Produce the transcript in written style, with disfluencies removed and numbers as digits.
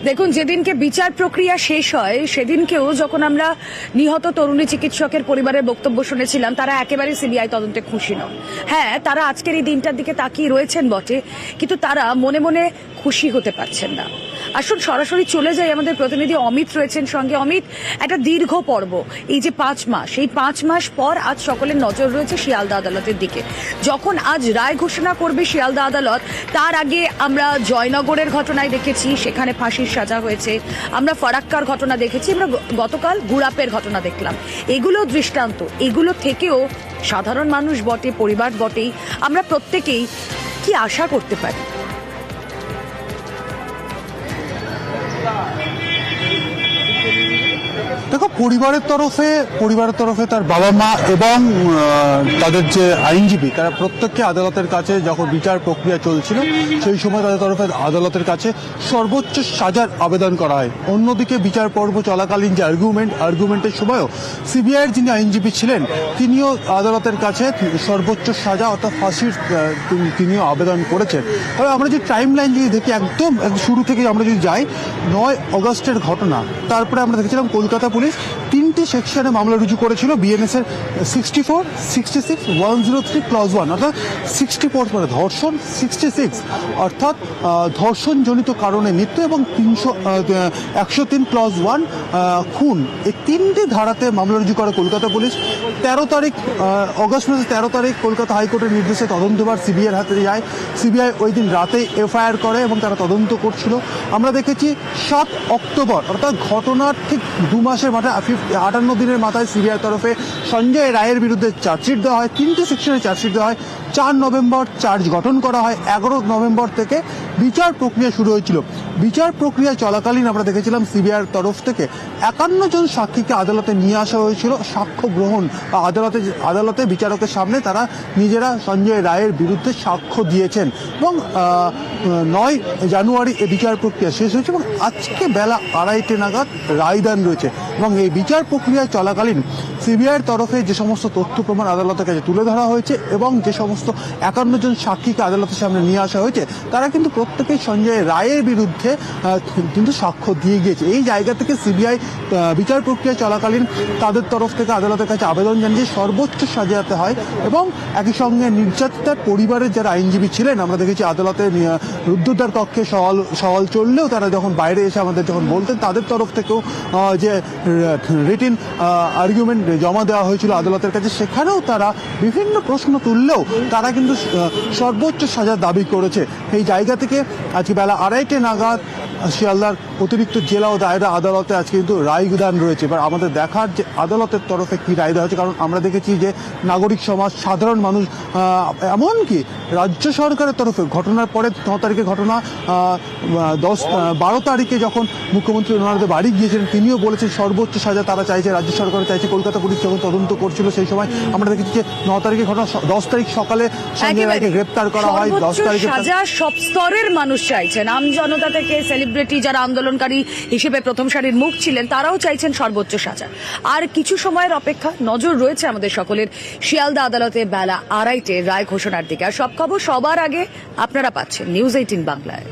দেখুন, যেদিনকে বিচার প্রক্রিয়া শেষ হয় সেদিনকেও যখন আমরা নিহত তরুণী চিকিৎসকের পরিবারের বক্তব্য শুনেছিলাম, তারা একেবারে সিবিআই তদন্তে খুশি নন। হ্যাঁ, তারা আজকের এই দিনটার দিকে তাকিয়ে রয়েছেন বটে, কিন্তু তারা মনে মনে খুশি হতে পারছেন না। আসুন সরাসরি চলে যাই, আমাদের প্রতিনিধি অমিত রয়েছেন সঙ্গে। অমিত, একটা দীর্ঘ পর্ব, এই যে 5 মাস, এই 5 মাস পর আজ সকলের নজর রয়েছে শিয়ালদা আদালতের দিকে। যখন আজ রায় ঘোষণা করবে শিয়ালদা আদালত, তার আগে আমরা জয়নগরের ঘটনায় দেখেছি, সেখানে ফাঁসির সাজা হয়েছে। আমরা ফারাক্কার ঘটনা দেখেছি, আমরা গতকাল গুড়াপের ঘটনা দেখলাম। এগুলো দৃষ্টান্ত, এগুলো থেকেও সাধারণ মানুষ বটে, পরিবার বটেই, আমরা প্রত্যেকেই কি আশা করতে পারি? দেখো, পরিবারের তরফে তার বাবা মা এবং তাদের যে আইনজীবী, তারা প্রত্যেককে আদালতের কাছে যখন বিচার প্রক্রিয়া চলছিল সেই সময় তাদের তরফে আদালতের কাছে সর্বোচ্চ সাজার আবেদন করা হয়। অন্যদিকে বিচার পর্ব চলাকালীন যে আর্গুমেন্টের সময়ও সিবিআইয়ের যিনি আইনজীবী ছিলেন তিনিও আদালতের কাছে সর্বোচ্চ সাজা অর্থাৎ ফাঁসির তিনিও আবেদন করেছেন। তবে আমরা যে টাইম লাইন যদি দেখি, একদম শুরু থেকে আমরা যদি যাই, 9 অগস্টের ঘটনা, তারপরে আমরা দেখেছিলাম কলকাতা পুলিশ 3টে সেকশনে মামলা রুজু করেছিল। বিএনএস এর 64, 66, 103 ক্লজ 1 অর্থাৎ 64 মানে ধর্ষণ, 66 অর্থাৎ ধর্ষণজনিত কারণে মৃত্যু এবং 103 ক্লজ 1 খুন। এই 3টে ধারাতে মামলা রুজু করে কলকাতা পুলিশ। 13 তারিখ অগস্ট মাসের 13 তারিখ কলকাতা হাইকোর্টের নির্দেশে তদন্তভার সিবিআইয়ের হাতে যায়। সিবিআই ওই দিন রাতে এফআইআর করে এবং তারা তদন্ত করছিল। আমরা দেখেছি 7 অক্টোবর অর্থাৎ ঘটনার ঠিক 2 মাসের মাথায় 58 দিনের মাথায় সিবিআই তরফে সঞ্জয় রায়ের বিরুদ্ধে চার্জশিট দেওয়া হয়। 3টে সেকশনে চার্জশিট দেওয়া হয়। 4 নভেম্বর চার্জ গঠন করা হয়। 11 নভেম্বর থেকে বিচার প্রক্রিয়া শুরু হয়েছিল। বিচার প্রক্রিয়া চলাকালীন আমরা দেখেছিলাম সিবিআইয়ের তরফ থেকে 51 জন সাক্ষীকে আদালতে নিয়ে আসা হয়েছিল সাক্ষ্য গ্রহণ। আদালতে বিচারকের সামনে তারা নিজেরা সঞ্জয় রায়ের বিরুদ্ধে সাক্ষ্য দিয়েছেন এবং 9 জানুয়ারি এই বিচার প্রক্রিয়া শেষ হয়েছে এবং আজকে বেলা 2:30 নাগাদ রায়দান রয়েছে। এবং এই বিচার প্রক্রিয়া চলাকালীন সিবিআইয়ের তরফে যে সমস্ত তথ্য প্রমাণ আদালতের কাছে তুলে ধরা হয়েছে এবং যে সমস্ত 51 জন সাক্ষীকে আদালতের সামনে নিয়ে আসা হয়েছে, তারা কিন্তু প্রত্যেকেই সঞ্জয় রায়ের বিরুদ্ধে কিন্তু সাক্ষ্য দিয়ে গিয়েছে। এই জায়গা থেকে সিবিআই বিচার প্রক্রিয়া চলাকালীন তাদের তরফ থেকে আদালতের কাছে আবেদন জানিয়ে সর্বোচ্চ সাজাতে হয় এবং একই সঙ্গে নির্যাতিতার পরিবারের যারা আইনজীবী ছিলেন, আমরা দেখেছি আদালতে রুদ্ধদ্বার কক্ষে সওয়াল চললেও তারা যখন বাইরে এসে আমাদের যখন বলতেন, তাদের তরফ থেকেও যে রিটিন আর্গুমেন্ট জমা দেওয়া হয়েছিল আদালতের কাছে, সেখানেও তারা বিভিন্ন প্রশ্ন তুললেও তারা কিন্তু সর্বোচ্চ সাজার দাবি করেছে। এই জায়গা থেকে আজকে বেলা 2:30 নাগাদ শিয়ালদার অতিরিক্ত জেলা ও দায়রা আদালতে আজকে কিন্তু রায়দান রয়েছে। এবার আমাদের দেখার যে আদালতের তরফে কি রায় দেওয়া হচ্ছে, কারণ আমরা দেখেছি যে নাগরিক সমাজ, সাধারণ মানুষ, এমনকি রাজ্য সরকারের তরফে ঘটনার পরে 9 তারিখে ঘটনা 12 তারিখে যখন মুখ্যমন্ত্রী ওনাদের বাড়ি গিয়েছিলেন, তিনিও বলেছেন সর্বোচ্চ সাজা তারা চাইছে, রাজ্য সরকার চাইছে। কলকাতা পুলিশ যখন তদন্ত করছিল সেই সময় আমরা দেখেছি যে 9 তারিখে ঘটনা, 10 তারিখ সকালে সঞ্জয় রায়কে গ্রেপ্তার করা হয়। 10 তারিখে সাজা সব স্তরের মানুষ চাইছেন, আম জনতা থেকে সেলিব্রিটি যারা আন্দোলনকারী হিসেবে প্রথম সারির মুখ ছিলেন, তারাও চাইছেন সর্বোচ্চ সাজা। আর কিছু সময়ের অপেক্ষা, নজর রয়েছে আমাদের সকলের শিয়ালদা আদালতে বেলা 2:30 রায় ঘোষণার দিকে। আর সব খবর সবার আগে আপনারা পাচ্ছেন নিউজ 18 বাংলায়।